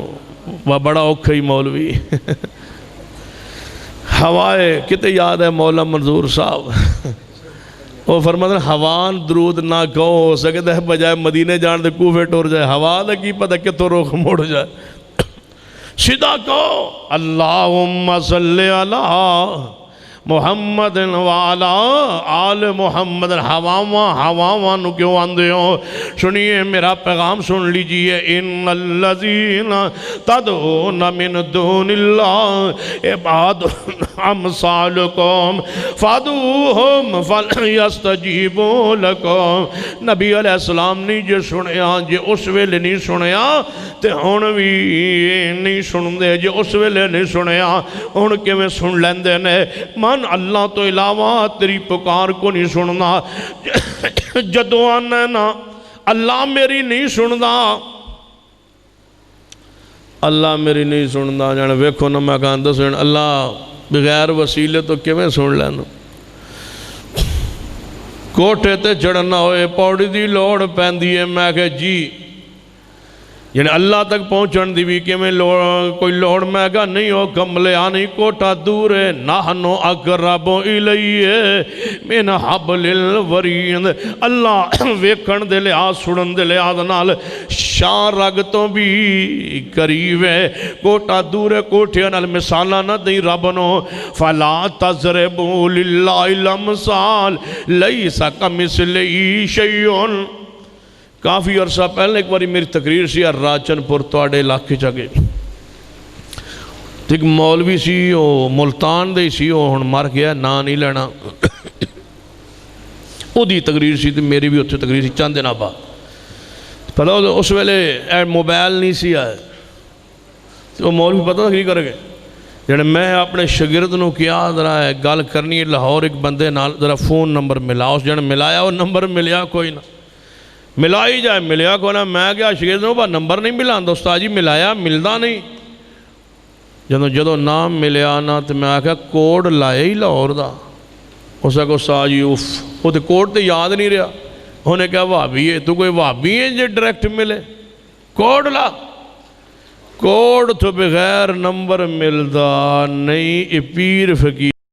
وہ بڑا اوکھئی مولوی ہوائے کتے یاد ہے مولا منظور صاحب، وہ فرماتے ہیں ہوان درود نہ کہو، ہو سکتا ہے بجائے مدینے جان دے کوفے ٹور جائے، ہوا دا کی پتہ کہ تو روخ موڑ جائے، سیدھا کہو اللہم صلی علی محمد وعلا آل محمد، ہواواں نو کیوں آندے ہو؟ سنیے میرا پیغام سن لیجئے، ان الذین تدعون من دون اللہ عباد امثالکم فادعوہم فلیستجیبوا لکم۔ نبی علیہ السلام نے جے سنیا، جے اس ویلے نہیں سنیا تے ہون بھی نہیں سن دے، جے اس ویلے نہیں سنیا ہون کے میں سن لیندے نے۔ من اللہ تو علاوہ تیری پکار کو نہیں سننا، جدو آنا نا اللہ میری نہیں سندا، اللہ میری نہیں سندا، جانے ویکھو نا میں کہاں سن اللہ بغیر وسیلے تو کیویں سن لینا۔ کوٹھے تے چڑھنا ہوئے پوڑی دی لوڑ پیندی ہے، میں کہ جی یعنی اللہ تک پہنچن دی بھی کہ میں کوئی لوڑ میں کہا نہیں ہو کملے آنی کوٹا دور ہے، نحنو اقرب الیہ من حبل الورید، اللہ ویکھن دے لحاظ سنن دے لحاظ نال شاہ رگ تو بھی قریب ہے، کوٹا دور ہے، کوٹھے نال مثالہ نہ دیں رب نو، فلا تضربوا للہ الامثال لیس کمثلہ شیء۔ کافی عرصہ پہلے ایک باری میری تقریر سی راچن پور توڑے علاقے چاگے، ایک مولوی سی وہ ملتان دے سی، وہ ہن مر گیا نا نہیں لینا، وہ دی تقریر سی تے میری بھی اتھے تقریر سی چند دن بعد، پہلے اس ویلے موبائل نہیں سی آئے، وہ مولوی پتہ تقریر کر گئے، جنہیں میں اپنے شگرد نو کیا ذرا ہے گال کرنی لاہور ایک بندے نال ذرا فون نمبر ملا، اس جنہیں ملایا وہ نمبر ملیا کوئی نہ، ملائی جائے ملیا کو نا، میں کیا شگرد نو با نمبر نہیں ملا، دوستا جی ملایا ملدا نہیں، جدو نام ملیا نا تو میں کہا کوڈ لائے ہی لاہور دا، اسے کو ساجی اوف وہ تو کوڈ تو یاد نہیں رہا، انہیں کہا وہابی ہے، تو کوئی وہابی ہے جو ڈائریکٹ ملے، کوڈ لا، کوڈ تو بغیر نمبر ملدا نہیں، پیر فقیر